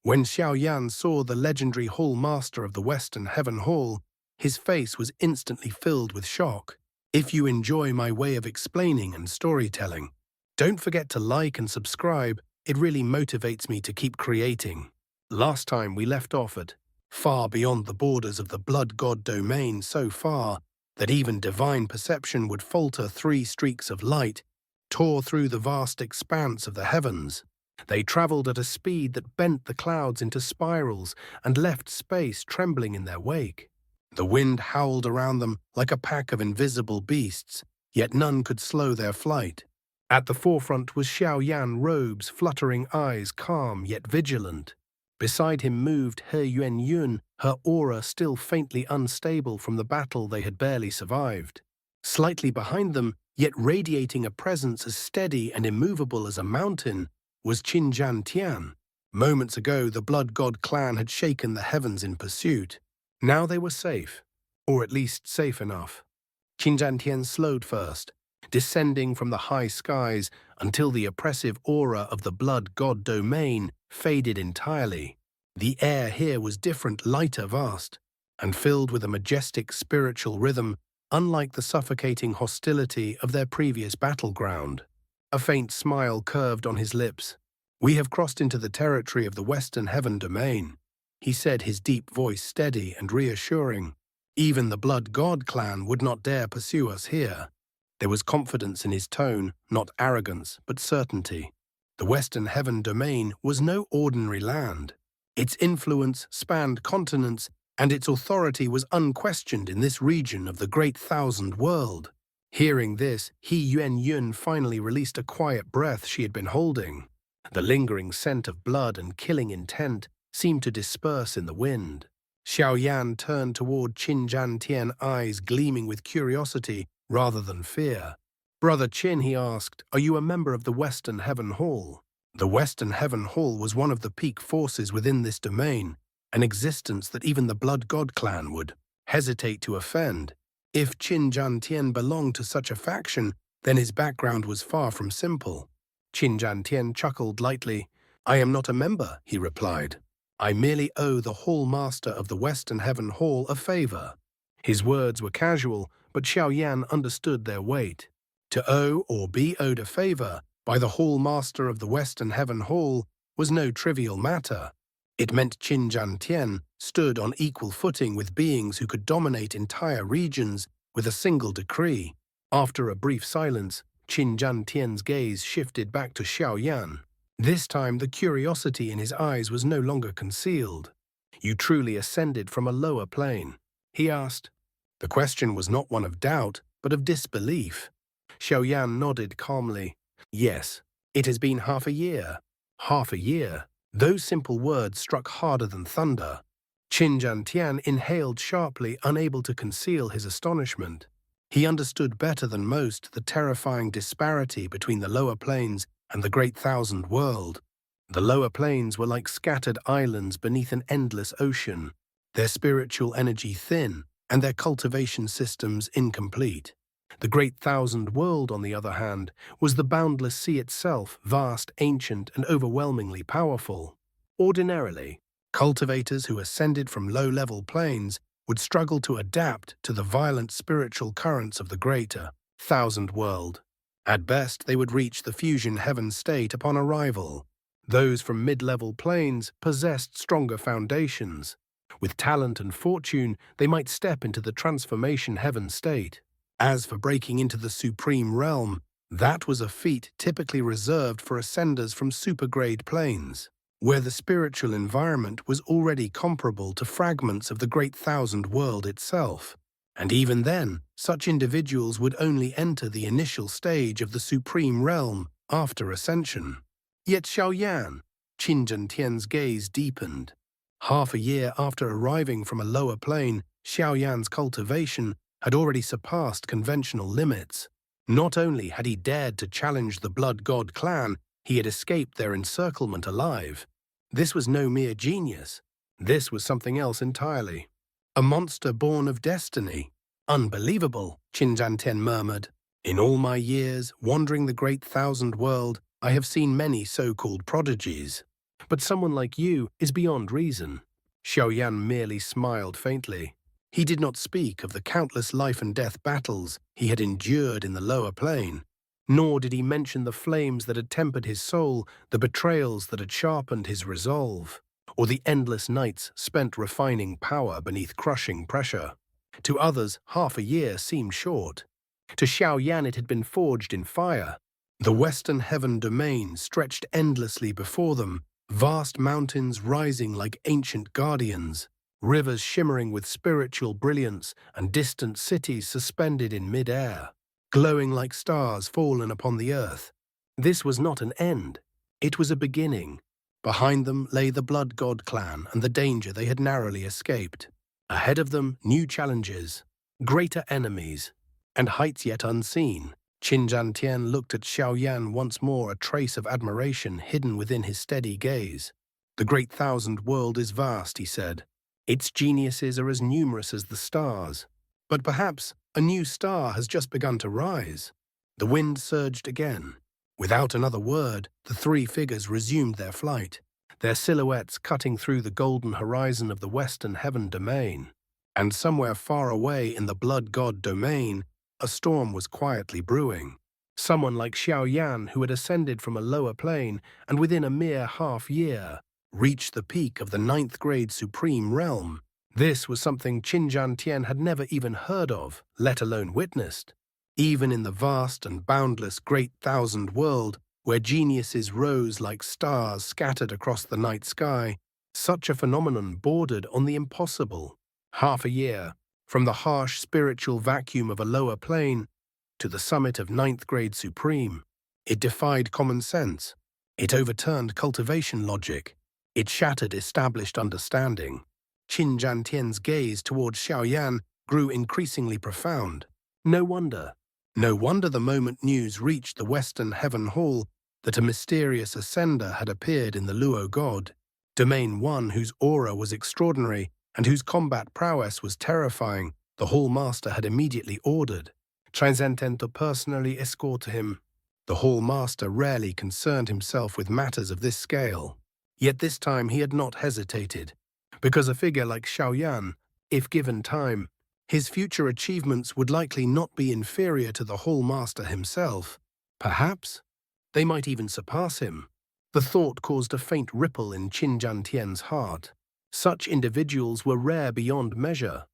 When Xiao saw the legendary Hall Master of the Western Heaven Hall, his face was instantly filled with shock. If you enjoy my way of explaining and storytelling, don't forget to like and subscribe. It really motivates me to keep creating. Last time we left off at far beyond the borders of the blood god domain, so far that even divine perception would falter. 3 streaks of light tore through the vast expanse of the heavens. They traveled at a speed that bent the clouds into spirals and left space trembling in their wake. The wind howled around them like a pack of invisible beasts, yet none could slow their flight. At the forefront was Xiao, robes, fluttering eyes, calm yet vigilant. Beside him moved He Yuanyun, her aura still faintly unstable from the battle they had barely survived. Slightly behind them, yet radiating a presence as steady and immovable as a mountain, was Jantien. Moments ago, the Blood God clan had shaken the heavens in pursuit. Now they were safe, or at least safe enough. Jantien slowed first, descending from the high skies until the oppressive aura of the Blood God domain faded entirely. The air here was different, lighter, vast, and filled with a majestic spiritual rhythm, unlike the suffocating hostility of their previous battleground. A faint smile curved on his lips. "We have crossed into the territory of the Western Heaven domain," he said, his deep voice steady and reassuring. "Even the Blood God clan would not dare pursue us here." There was confidence in his tone, not arrogance, but certainty. The Western Heaven domain was no ordinary land. Its influence spanned continents, and its authority was unquestioned in this region of the Great Thousand World. Hearing this, He Yuanyun finally released a quiet breath she had been holding. The lingering scent of blood and killing intent seemed to disperse in the wind. Xiao turned toward Jantien, eyes gleaming with curiosity rather than fear. "Brother Qin," he asked, "are you a member of the Western Heaven Hall?" The Western Heaven Hall was one of the peak forces within this domain, an existence that even the Blood God clan would hesitate to offend. If Jantien belonged to such a faction, then his background was far from simple. Jantien chuckled lightly. "I am not a member," he replied. "I merely owe the Hall Master of the Western Heaven Hall a favor." His words were casual, but Xiao understood their weight. To owe or be owed a favor by the Hall Master of the Western Heaven Hall was no trivial matter. It meant Jantien stood on equal footing with beings who could dominate entire regions with a single decree. After a brief silence, Jantien's gaze shifted back to Xiao. This time the curiosity in his eyes was no longer concealed. "You truly ascended from a lower plane?" he asked. The question was not one of doubt, but of disbelief. Xiao nodded calmly. "Yes, it has been half a year." Half a year? Those simple words struck harder than thunder. Jantien inhaled sharply, unable to conceal his astonishment. He understood better than most the terrifying disparity between the lower planes and the Great Thousand World. The lower planes were like scattered islands beneath an endless ocean, their spiritual energy thin and their cultivation systems incomplete. The Great Thousand World, on the other hand, was the boundless sea itself, vast, ancient, and overwhelmingly powerful. Ordinarily, cultivators who ascended from low-level planes would struggle to adapt to the violent spiritual currents of the Greater Thousand World. At best, they would reach the fusion heaven state upon arrival. Those from mid-level planes possessed stronger foundations. With talent and fortune, they might step into the transformation heaven state. As for breaking into the supreme realm, that was a feat typically reserved for ascenders from supergrade planes, where the spiritual environment was already comparable to fragments of the Great Thousand World itself. And even then, such individuals would only enter the initial stage of the supreme realm after ascension. Yet Xiao Jantien's gaze deepened. Half a year after arriving from a lower plane, Xiao cultivation had already surpassed conventional limits. Not only had he dared to challenge the Blood God clan, he had escaped their encirclement alive. This was no mere genius. This was something else entirely. A monster born of destiny. "Unbelievable," Jantien murmured. "In all my years, wandering the Great Thousand World, I have seen many so-called prodigies. But someone like you is beyond reason. Xiaoyan merely smiled faintly. He did not speak of the countless life-and-death battles he had endured in the lower plane, nor did he mention the flames that had tempered his soul, the betrayals that had sharpened his resolve, or the endless nights spent refining power beneath crushing pressure. To others, half a year seemed short. To Xiaoyan it had been forged in fire. The western heaven domain stretched endlessly before them, vast mountains rising like ancient guardians, rivers shimmering with spiritual brilliance, and distant cities suspended in mid-air, glowing like stars fallen upon the earth. This was not an end. It was a beginning. Behind them lay the Blood God clan and the danger they had narrowly escaped. Ahead of them, new challenges, greater enemies, and heights yet unseen. Jantien looked at Xiaoyan once more, a trace of admiration hidden within his steady gaze. "The great thousand world is vast," he said. "Its geniuses are as numerous as the stars. But perhaps a new star has just begun to rise." The wind surged again. Without another word, the three figures resumed their flight, their silhouettes cutting through the golden horizon of the western heaven domain. And somewhere far away in the Blood God domain, a storm was quietly brewing. Someone like Xiaoyan, who had ascended from a lower plane and within a mere half-year reached the peak of the 9th-grade supreme realm. This was something Jantien had never even heard of, let alone witnessed. Even in the vast and boundless great thousand world, where geniuses rose like stars scattered across the night sky, such a phenomenon bordered on the impossible. Half a year, from the harsh spiritual vacuum of a lower plane to the summit of 9th-grade supreme. It defied common sense. It overturned cultivation logic. It shattered established understanding. Jantian's gaze towards Xiaoyan grew increasingly profound. No wonder the moment news reached the Western Heaven Hall that a mysterious ascender had appeared in the Luo God, Domain 1, whose aura was extraordinary and whose combat prowess was terrifying. The Hall Master had immediately ordered Sentient to personally escort him. The Hall Master rarely concerned himself with matters of this scale. Yet this time he had not hesitated, because a figure like Xiaoyan, if given time, his future achievements would likely not be inferior to the Hall Master himself. Perhaps they might even surpass him. The thought caused a faint ripple in Jantien's heart. Such individuals were rare beyond measure.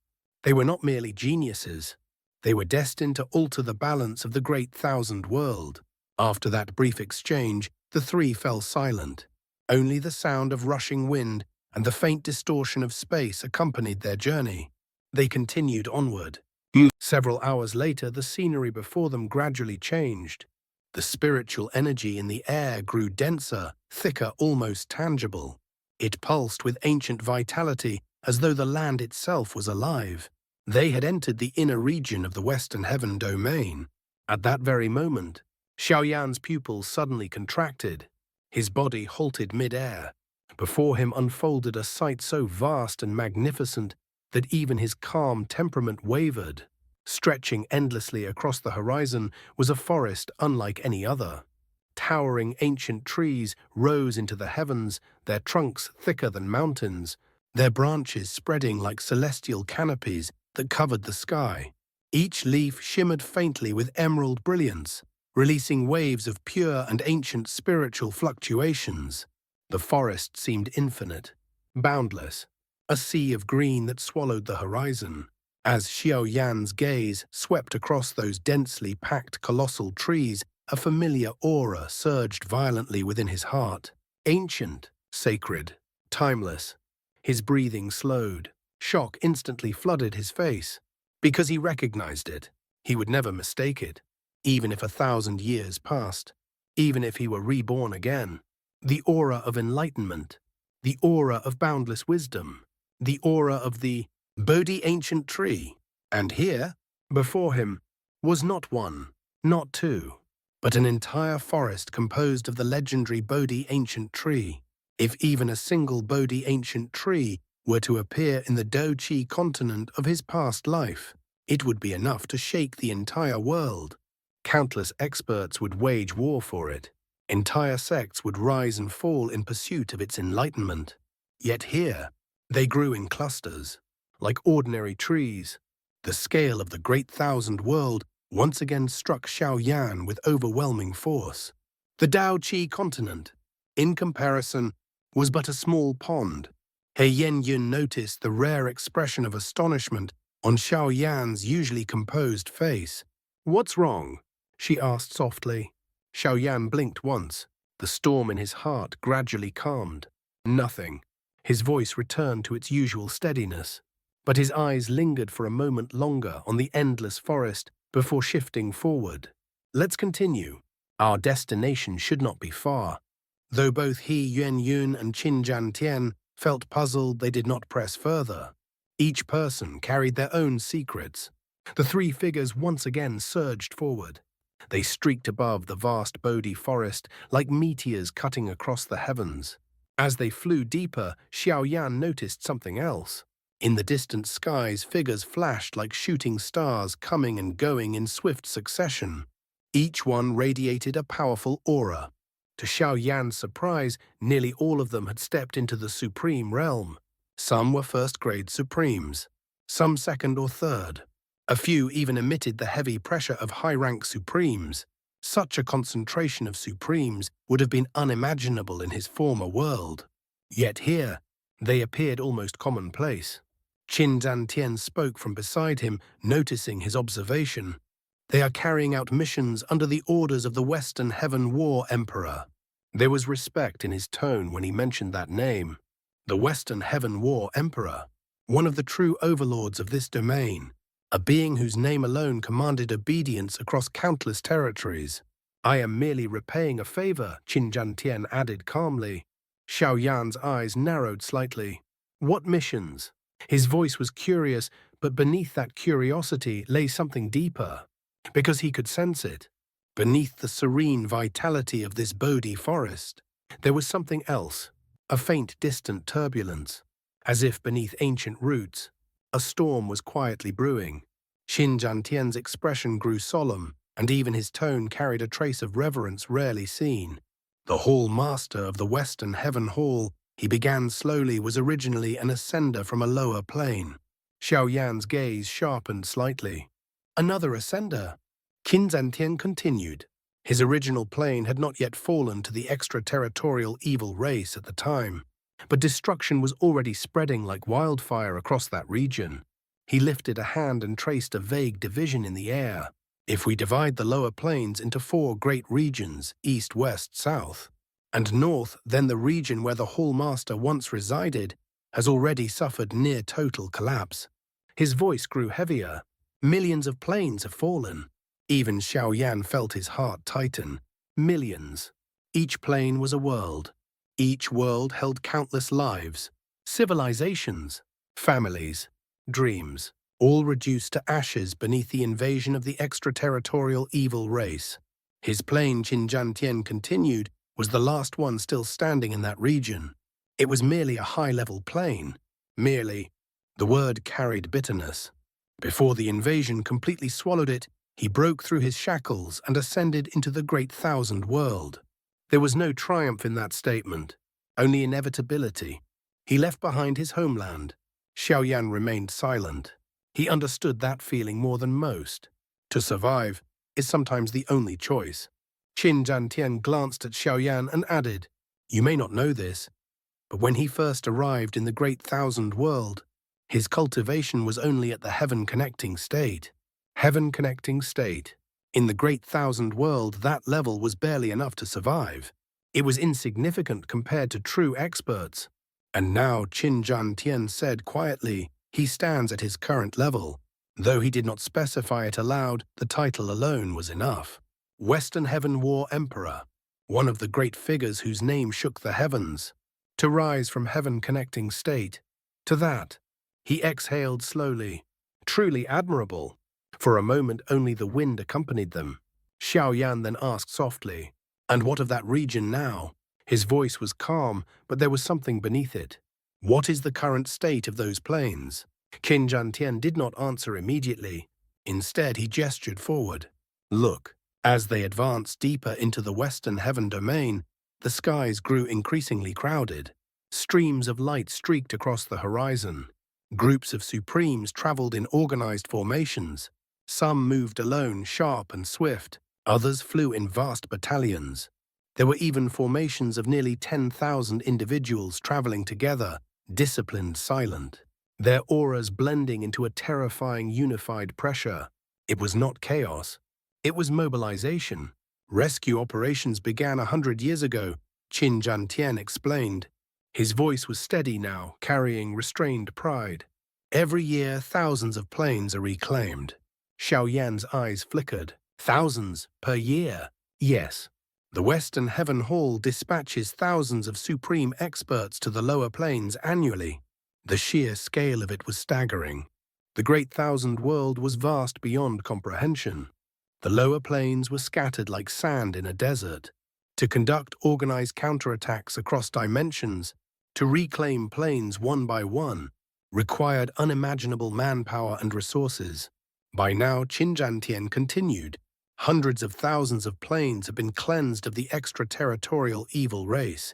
They were not merely geniuses. They were destined to alter the balance of the great thousand world. After that brief exchange, the three fell silent. Only the sound of rushing wind and the faint distortion of space accompanied their journey. They continued onward. Several hours later, the scenery before them gradually changed. The spiritual energy in the air grew denser, thicker, almost tangible. It pulsed with ancient vitality, as though the land itself was alive. They had entered the inner region of the Western Heaven domain. At that very moment, Xiaoyan's pupils suddenly contracted. His body halted mid-air. Before him unfolded a sight so vast and magnificent that even his calm temperament wavered. Stretching endlessly across the horizon was a forest unlike any other. Towering ancient trees rose into the heavens, their trunks thicker than mountains, their branches spreading like celestial canopies that covered the sky. Each leaf shimmered faintly with emerald brilliance, releasing waves of pure and ancient spiritual fluctuations. The forest seemed infinite, boundless, a sea of green that swallowed the horizon. As Xiaoyan's gaze swept across those densely packed colossal trees, a familiar aura surged violently within his heart. Ancient, sacred, timeless. His breathing slowed. Shock instantly flooded his face. Because he recognized it, he would never mistake it, even if 1,000 years passed, even if he were reborn again. The aura of enlightenment, the aura of boundless wisdom, the aura of the Bodhi ancient tree. And here, before him, was not one, not two, but an entire forest composed of the legendary Bodhi ancient tree. If even a single Bodhi ancient tree were to appear in the Do-Chi continent of his past life, it would be enough to shake the entire world. Countless experts would wage war for it. Entire sects would rise and fall in pursuit of its enlightenment. Yet here, they grew in clusters, like ordinary trees. The scale of the Great Thousand World once again struck Xiaoyan with overwhelming force. The Dao Qi continent, in comparison, was but a small pond. He Yen-yun noticed the rare expression of astonishment on Xiaoyan's usually composed face. "What's wrong?" she asked softly. Xiaoyan blinked once. The storm in his heart gradually calmed. Nothing. His voice returned to its usual steadiness, but his eyes lingered for a moment longer on the endless forest before shifting forward. "Let's continue. Our destination should not be far." Though both He Yuan-yun and Qin Jantien felt puzzled, they did not press further. Each person carried their own secrets. The three figures once again surged forward. They streaked above the vast Bodhi forest like meteors cutting across the heavens. As they flew deeper, Xiaoyan noticed something else. In the distant skies, figures flashed like shooting stars, coming and going in swift succession. Each one radiated a powerful aura. To Xiaoyan's surprise, nearly all of them had stepped into the Supreme Realm. Some were first-grade Supremes, some second or third. A few even emitted the heavy pressure of high-rank Supremes. Such a concentration of Supremes would have been unimaginable in his former world. Yet here, they appeared almost commonplace. Qin Jantien spoke from beside him, noticing his observation. "They are carrying out missions under the orders of the Western Heaven War Emperor." There was respect in his tone when he mentioned that name. The Western Heaven War Emperor, one of the true overlords of this domain, a being whose name alone commanded obedience across countless territories. "I am merely repaying a favor," Qin Jantien added calmly. Xiaoyan's eyes narrowed slightly. "What missions?" His voice was curious, but beneath that curiosity lay something deeper. Because he could sense it. Beneath the serene vitality of this Bodhi forest, there was something else, a faint distant turbulence. As if beneath ancient roots, a storm was quietly brewing. Qin Jantian's expression grew solemn, and even his tone carried a trace of reverence rarely seen. The Hall Master of the Western Heaven Hall, he began slowly, was originally an ascender from a lower plane. Xiaoyan's gaze sharpened slightly. "Another ascender?" Qin Jantien continued. His original plane had not yet fallen to the extraterritorial evil race at the time, but destruction was already spreading like wildfire across that region. He lifted a hand and traced a vague division in the air. "If we divide the lower planes into 4 great regions, east, west, south, and north, then the region where the Hall Master once resided has already suffered near total collapse." His voice grew heavier. "Millions of planes have fallen." Even Xiaoyan felt his heart tighten. Millions. Each plane was a world. Each world held countless lives, civilizations, families, dreams, all reduced to ashes beneath the invasion of the extraterritorial evil race. His plane, Qin Jantien continued, was the last one still standing in that region. It was merely a high-level plane. Merely. The word carried bitterness. Before the invasion completely swallowed it, he broke through his shackles and ascended into the Great Thousand World. There was no triumph in that statement, only inevitability. He left behind his homeland. Xiaoyan remained silent. He understood that feeling more than most. To survive is sometimes the only choice. Qin Jantien glanced at Xiaoyan and added, "You may not know this, but when he first arrived in the Great Thousand World, his cultivation was only at the heaven-connecting state." Heaven-connecting state. In the Great Thousand World, that level was barely enough to survive. It was insignificant compared to true experts. And now, Qin Jantien said quietly, he stands at his current level. Though he did not specify it aloud, the title alone was enough. Western Heaven War Emperor, one of the great figures whose name shook the heavens. To rise from heaven-connecting state. To that. He exhaled slowly. Truly admirable. For a moment only the wind accompanied them. Xiaoyan then asked softly, "And what of that region now?" His voice was calm, but there was something beneath it. "What is the current state of those planes?" Qin Jantien did not answer immediately. Instead, he gestured forward. "Look." As they advanced deeper into the western heaven domain, the skies grew increasingly crowded. Streams of light streaked across the horizon. Groups of supremes traveled in organized formations. Some moved alone, sharp and swift. Others flew in vast battalions. There were even formations of nearly 10,000 individuals traveling together, disciplined, silent. Their auras blending into a terrifying unified pressure. It was not chaos. It was mobilization. Rescue operations began 100 years ago, Jantien explained. His voice was steady now, carrying restrained pride. Every year, thousands of planes are reclaimed. Xiaoyan's eyes flickered. Thousands per year? Yes. The Western Heaven Hall dispatches thousands of supreme experts to the lower planes annually. The sheer scale of it was staggering. The Great Thousand World was vast beyond comprehension. The lower planes were scattered like sand in a desert. To conduct organized counterattacks across dimensions, to reclaim planes one by one, required unimaginable manpower and resources. By now, Jantien continued. Hundreds of thousands of planes have been cleansed of the extraterritorial evil race.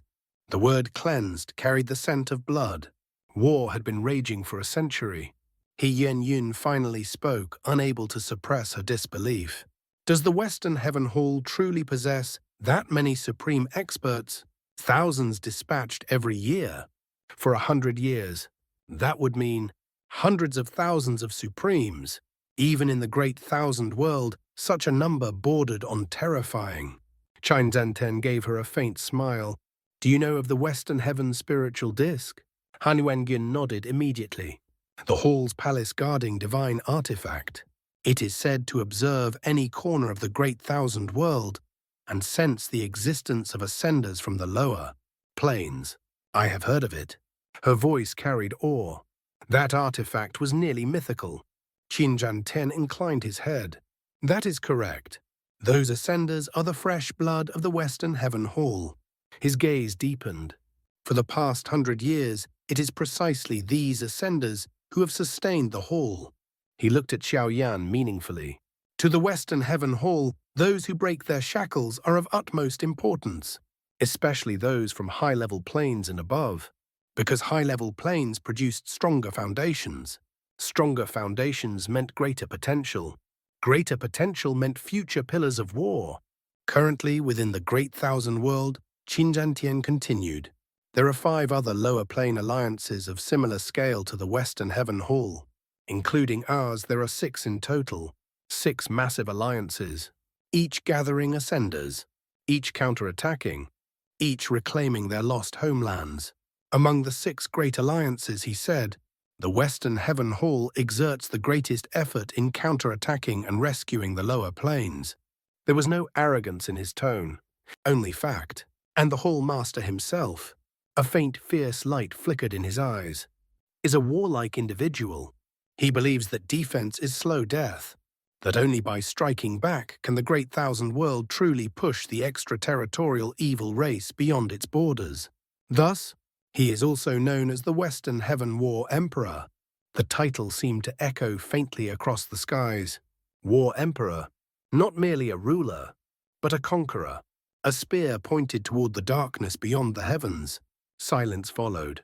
The word cleansed carried the scent of blood. War had been raging for a century. Yun finally spoke, unable to suppress her disbelief. Does the Western Heaven Hall truly possess that many supreme experts? Thousands dispatched every year. For 100 years. That would mean hundreds of thousands of supremes. Even in the Great Thousand World, such a number bordered on terrifying. Jantien gave her a faint smile. Do you know of the Western Heaven spiritual disk? Han Wengyun nodded immediately. The hall's palace guarding divine artifact. It is said to observe any corner of the Great Thousand World and sense the existence of ascenders from the lower planes. I have heard of it. Her voice carried awe. That artifact was nearly mythical. Jantien inclined his head. That is correct. Those ascenders are the fresh blood of the Western Heaven Hall. His gaze deepened. For the past 100 years, it is precisely these ascenders who have sustained the hall. He looked at Xiaoyan meaningfully. To the Western Heaven Hall, those who break their shackles are of utmost importance, especially those from high-level planes and above, because high-level planes produced stronger foundations. Stronger foundations meant greater potential. Greater potential meant future pillars of war. Currently, within the Great Thousand World, Jantien continued. There are 5 other lower plane alliances of similar scale to the Western Heaven Hall. Including ours, there are 6 in total. 6 massive alliances, each gathering ascenders, each counterattacking, each reclaiming their lost homelands. Among the 6 great alliances, he said, the Western Heaven Hall exerts the greatest effort in counterattacking and rescuing the lower planes. There was no arrogance in his tone, only fact. And the Hall Master himself, a faint, fierce light flickered in his eyes, is a warlike individual. He believes that defense is slow death, that only by striking back can the Great Thousand World truly push the extraterritorial evil race beyond its borders. Thus, he is also known as the Western Heaven War Emperor. The title seemed to echo faintly across the skies. War Emperor, not merely a ruler, but a conqueror. A spear pointed toward the darkness beyond the heavens. Silence followed.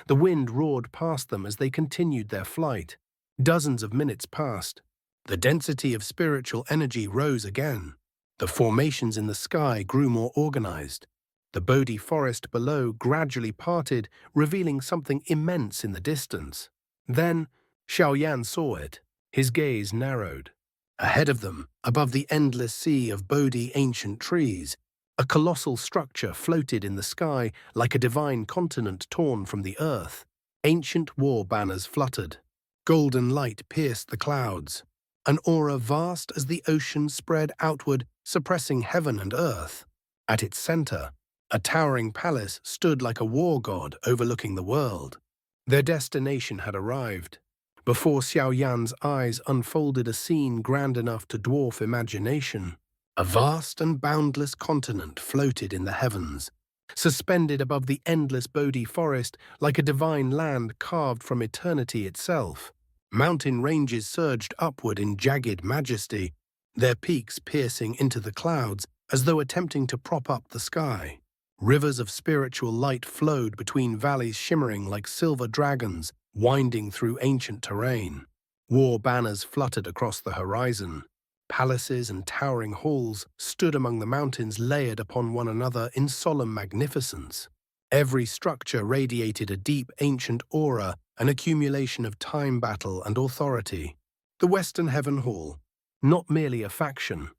The wind roared past them as they continued their flight. Dozens of minutes passed. The density of spiritual energy rose again. The formations in the sky grew more organized. The Bodhi forest below gradually parted, revealing something immense in the distance. Then, Xiaoyan saw it. His gaze narrowed. Ahead of them, above the endless sea of Bodhi ancient trees, a colossal structure floated in the sky like a divine continent torn from the earth. Ancient war banners fluttered. Golden light pierced the clouds. An aura vast as the ocean spread outward, suppressing heaven and earth. At its center, a towering palace stood like a war god overlooking the world. Their destination had arrived. Before Xiaoyan's eyes unfolded a scene grand enough to dwarf imagination. A vast and boundless continent floated in the heavens, suspended above the endless Bodhi forest like a divine land carved from eternity itself. Mountain ranges surged upward in jagged majesty. their peaks piercing into the clouds as though attempting to prop up the sky. Rivers of spiritual light flowed between valleys shimmering like silver dragons, winding through ancient terrain. War banners fluttered across the horizon. Palaces and towering halls stood among the mountains layered upon one another in solemn magnificence. Every structure radiated a deep ancient aura, an accumulation of time, battle, and authority. The Western Heaven Hall, not merely a faction,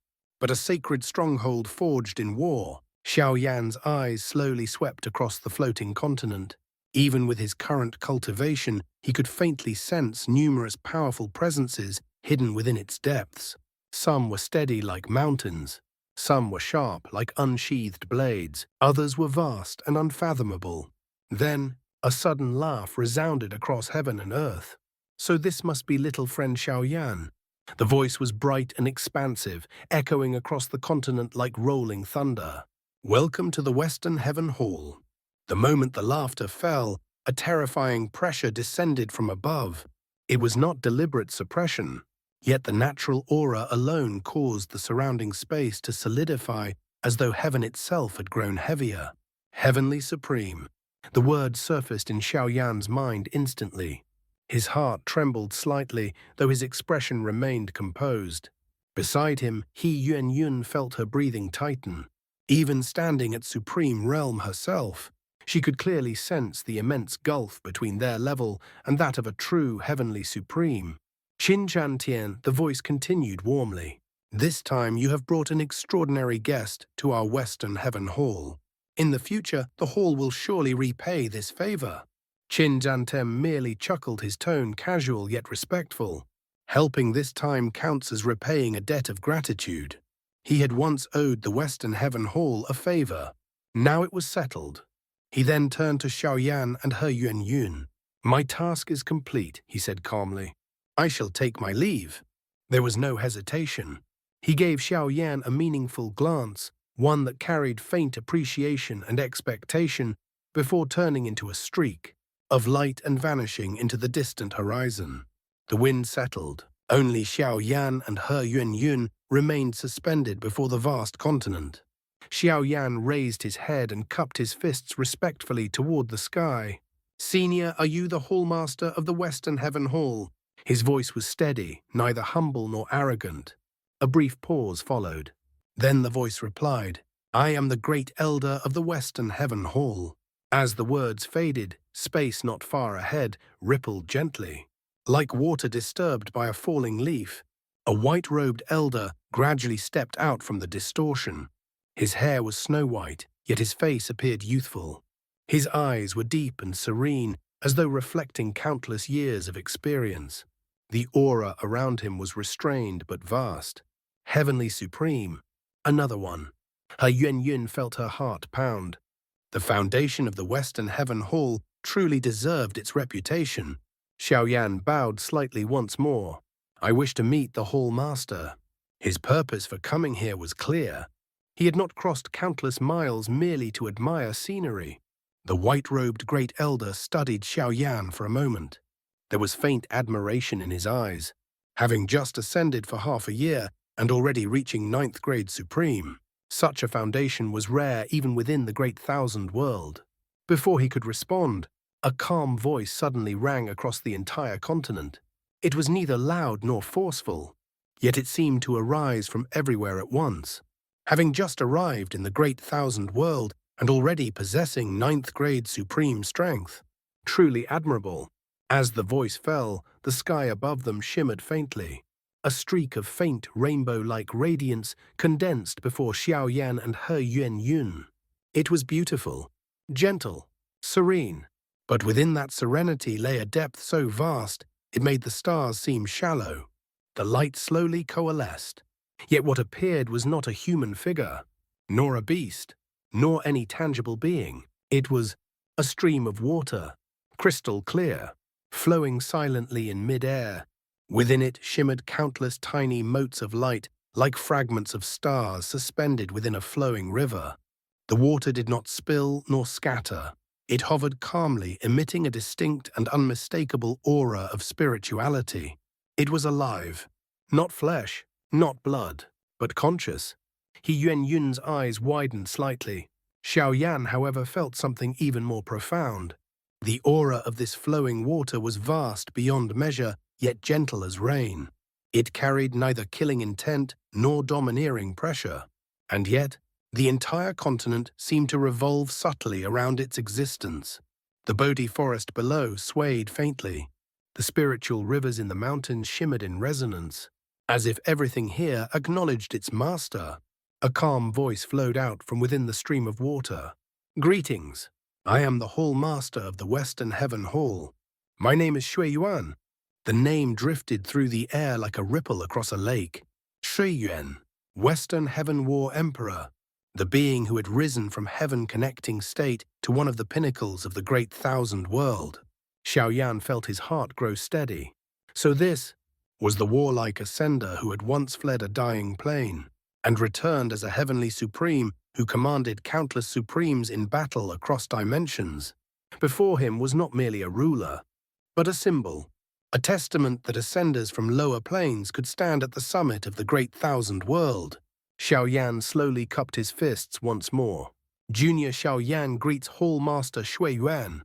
but a sacred stronghold forged in war. Xiao Yan's eyes slowly swept across the floating continent. Even with his current cultivation, he could faintly sense numerous powerful presences hidden within its depths. Some were steady like mountains. Some were sharp like unsheathed blades. Others were vast and unfathomable. Then, a sudden laugh resounded across heaven and earth. So this must be little friend Xiao Yan. The voice was bright and expansive, echoing across the continent like rolling thunder. Welcome to the Western Heaven Hall. The moment the laughter fell, a terrifying pressure descended from above. It was not deliberate suppression, yet the natural aura alone caused the surrounding space to solidify as though heaven itself had grown heavier. Heavenly Supreme. The word surfaced in Xiao Yan's mind instantly. His heart trembled slightly, though his expression remained composed. Beside him, Yuan felt her breathing tighten. Even standing at Supreme Realm herself, she could clearly sense the immense gulf between their level and that of a true Heavenly Supreme. Jantien, the voice continued warmly. This time you have brought an extraordinary guest to our Western Heaven Hall. In the future, the hall will surely repay this favor. Jantien merely chuckled, his tone casual yet respectful. Helping this time counts as repaying a debt of gratitude. He had once owed the Western Heaven Hall a favor. Now it was settled. He then turned to Xiao Yan and her Yuan. My task is complete, he said calmly. I shall take my leave. There was no hesitation. He gave Xiao Yan a meaningful glance, one that carried faint appreciation and expectation, before turning into a streak of light and vanishing into the distant horizon. The wind settled. Only Xiao Yan and her Yuan remained suspended before the vast continent. Xiao Yan raised his head and cupped his fists respectfully toward the sky. Senior, are you the hallmaster of the Western Heaven Hall? His voice was steady, neither humble nor arrogant. A brief pause followed. Then the voice replied, I am the great elder of the Western Heaven Hall. As the words faded, space not far ahead rippled gently. Like water disturbed by a falling leaf, a white-robed elder gradually stepped out from the distortion. His hair was snow-white, yet his face appeared youthful. His eyes were deep and serene, as though reflecting countless years of experience. The aura around him was restrained but vast. Heavenly Supreme. Another one. Her Yuan felt her heart pound. The foundation of the Western Heaven Hall truly deserved its reputation. Xiao Yan bowed slightly once more. I wish to meet the Hall Master. His purpose for coming here was clear. He had not crossed countless miles merely to admire scenery. The white-robed great elder studied Xiao Yan for a moment. There was faint admiration in his eyes. Having just ascended for half a year and already reaching 9th grade Supreme, such a foundation was rare even within the Great Thousand World. Before he could respond, a calm voice suddenly rang across the entire continent. It was neither loud nor forceful, yet it seemed to arise from everywhere at once. Having just arrived in the Great Thousand World and already possessing 9th grade Supreme strength. Truly admirable. As the voice fell, the sky above them shimmered faintly. A streak of faint rainbow-like radiance condensed before Xiao Yan and her Yuan. It was beautiful, gentle, serene. But within that serenity lay a depth so vast, it made the stars seem shallow. The light slowly coalesced. Yet what appeared was not a human figure, nor a beast, nor any tangible being. It was a stream of water, crystal clear, flowing silently in mid-air. Within it shimmered countless tiny motes of light, like fragments of stars suspended within a flowing river. The water did not spill nor scatter. It hovered calmly, emitting a distinct and unmistakable aura of spirituality. It was alive, not flesh, Not blood, but conscious. He Yuan Yun's eyes widened slightly. Xiao Yan, however, felt something even more profound. The aura of this flowing water was vast beyond measure, yet gentle as rain. It carried neither killing intent nor domineering pressure. And yet, the entire continent seemed to revolve subtly around its existence. The Bodhi forest below swayed faintly. The spiritual rivers in the mountains shimmered in resonance, as if everything here acknowledged its master. A calm voice flowed out from within the stream of water. "Greetings. I am the Hall Master of the Western Heaven Hall. My name is Shui Yuan." The name drifted through the air like a ripple across a lake. Shui Yuan, Western Heaven War Emperor, the being who had risen from heaven-connecting state to one of the pinnacles of the Great Thousand World. Xiao Yan felt his heart grow steady. So this was the warlike ascender who had once fled a dying plane and returned as a heavenly supreme who commanded countless supremes in battle across dimensions. Before him was not merely a ruler, but a symbol, a testament that ascenders from lower planes could stand at the summit of the Great Thousand World. Xiao Yan slowly cupped his fists once more. Junior Xiao Yan greets Hall Master Shui Yuan.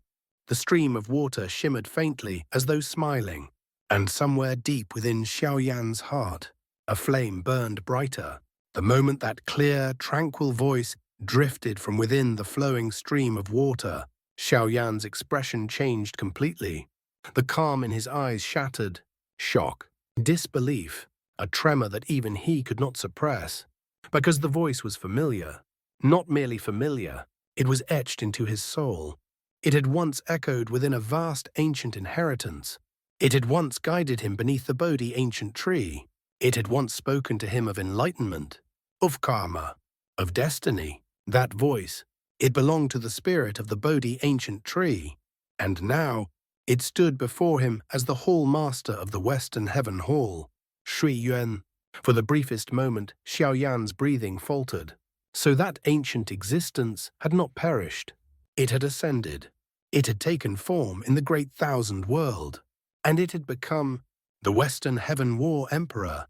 The stream of water shimmered faintly as though smiling, and somewhere deep within Xiao Yan's heart, a flame burned brighter. The moment that clear, tranquil voice drifted from within the flowing stream of water, Xiao Yan's expression changed completely. The calm in his eyes shattered. Shock, disbelief, a tremor that even he could not suppress. Because the voice was familiar. Not merely familiar, it was etched into his soul. It had once echoed within a vast ancient inheritance. It had once guided him beneath the Bodhi ancient tree. It had once spoken to him of enlightenment, of karma, of destiny. That voice, it belonged to the spirit of the Bodhi ancient tree. And now, it stood before him as the Hall Master of the Western Heaven Hall, Shui Yuan. For the briefest moment, Xiao Yan's breathing faltered. So that ancient existence had not perished. It had ascended. It had taken form in the Great Thousand World. And it had become the Western Heaven War Emperor.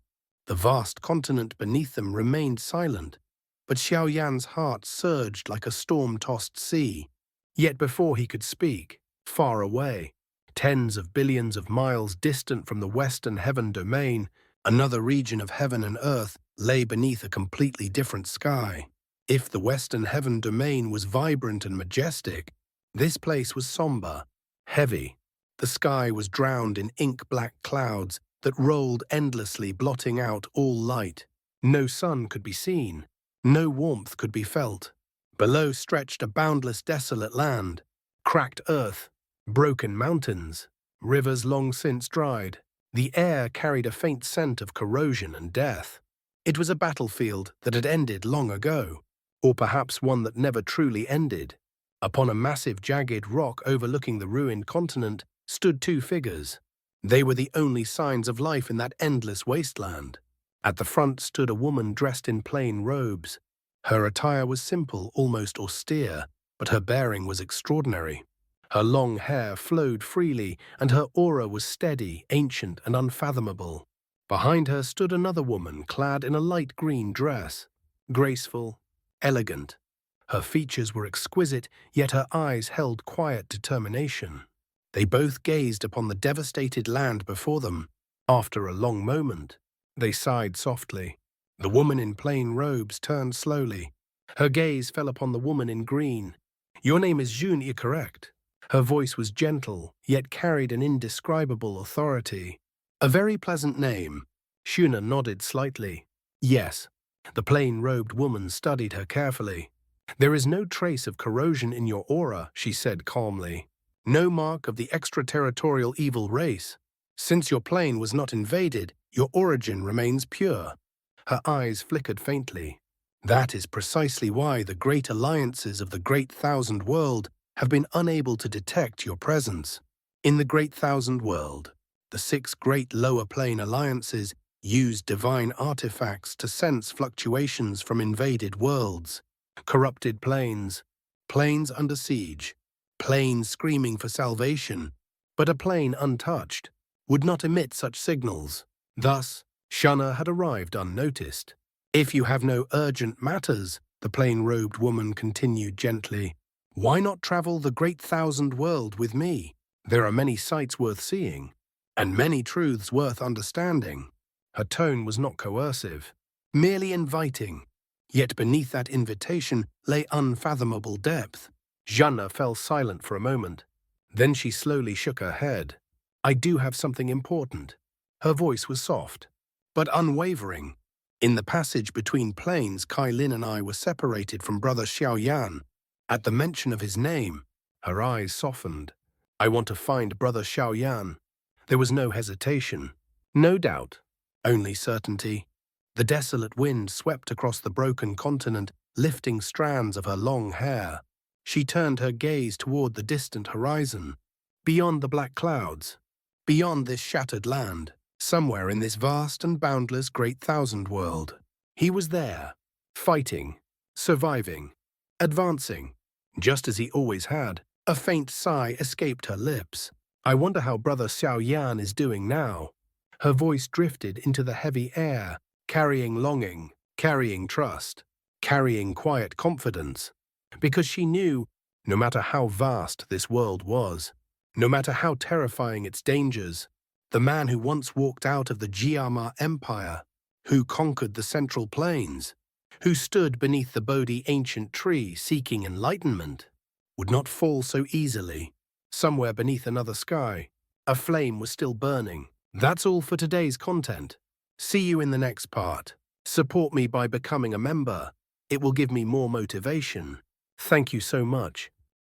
The vast continent beneath them remained silent, but Xiao Yan's heart surged like a storm-tossed sea. Yet before he could speak, far away, tens of billions of miles distant from the Western Heaven domain, another region of heaven and earth lay beneath a completely different sky. If the Western Heaven domain was vibrant and majestic, this place was somber, heavy. The sky was drowned in ink-black clouds that rolled endlessly, blotting out all light. No sun could be seen. No warmth could be felt. Below stretched a boundless, desolate land, cracked earth, broken mountains, rivers long since dried. The air carried a faint scent of corrosion and death. It was a battlefield that had ended long ago, or perhaps one that never truly ended. Upon a massive, jagged rock overlooking the ruined continent stood two figures. They were the only signs of life in that endless wasteland. At the front stood a woman dressed in plain robes. Her attire was simple, almost austere, but her bearing was extraordinary. Her long hair flowed freely, and her aura was steady, ancient, and unfathomable. Behind her stood another woman clad in a light green dress, graceful, elegant. Her features were exquisite, yet her eyes held quiet determination. They both gazed upon the devastated land before them. After a long moment, they sighed softly. The woman in plain robes turned slowly. Her gaze fell upon the woman in green. "Your name is Jun, correct?" Her voice was gentle, yet carried an indescribable authority. "A very pleasant name." Shuna nodded slightly. "Yes." The plain-robed woman studied her carefully. "There is no trace of corrosion in your aura," she said calmly. "No mark of the extraterritorial evil race. Since your plane was not invaded, your origin remains pure." Her eyes flickered faintly. "That is precisely why the great alliances of the Great Thousand World have been unable to detect your presence. In the Great Thousand World, the 6 great lower plane alliances use divine artifacts to sense fluctuations from invaded worlds, corrupted planes, planes under siege, planes screaming for salvation, but a plane untouched would not emit such signals. Thus, Shunna had arrived unnoticed. If you have no urgent matters, the plain-robed woman continued gently, why not travel the great thousand world with me? There are many sights worth seeing, and many truths worth understanding. Her tone was not coercive, merely inviting. Yet beneath that invitation lay unfathomable depth. Shunna fell silent for a moment. Then she slowly shook her head. I do have something important. Her voice was soft, but unwavering. In the passage between planes, Kai Lin and I were separated from brother Xiao. At the mention of his name, her eyes softened. I want to find brother Xiao. There was no hesitation, no doubt, only certainty. The desolate wind swept across the broken continent, lifting strands of her long hair. She turned her gaze toward the distant horizon. Beyond the black clouds, beyond this shattered land, somewhere in this vast and boundless great thousand world, he was there, fighting, surviving, advancing, just as he always had. A faint sigh escaped her lips. I wonder how brother Xiao is doing now. Her voice drifted into the heavy air, carrying longing, carrying trust, carrying quiet confidence. Because she knew, no matter how vast this world was, no matter how terrifying its dangers, the man who once walked out of the Jiama Empire, who conquered the Central Plains, who stood beneath the Bodhi ancient tree seeking enlightenment, would not fall so easily. Somewhere beneath another sky, a flame was still burning. That's all for today's content. See you in the next part. Support me by becoming a member. It will give me more motivation. Thank you so much.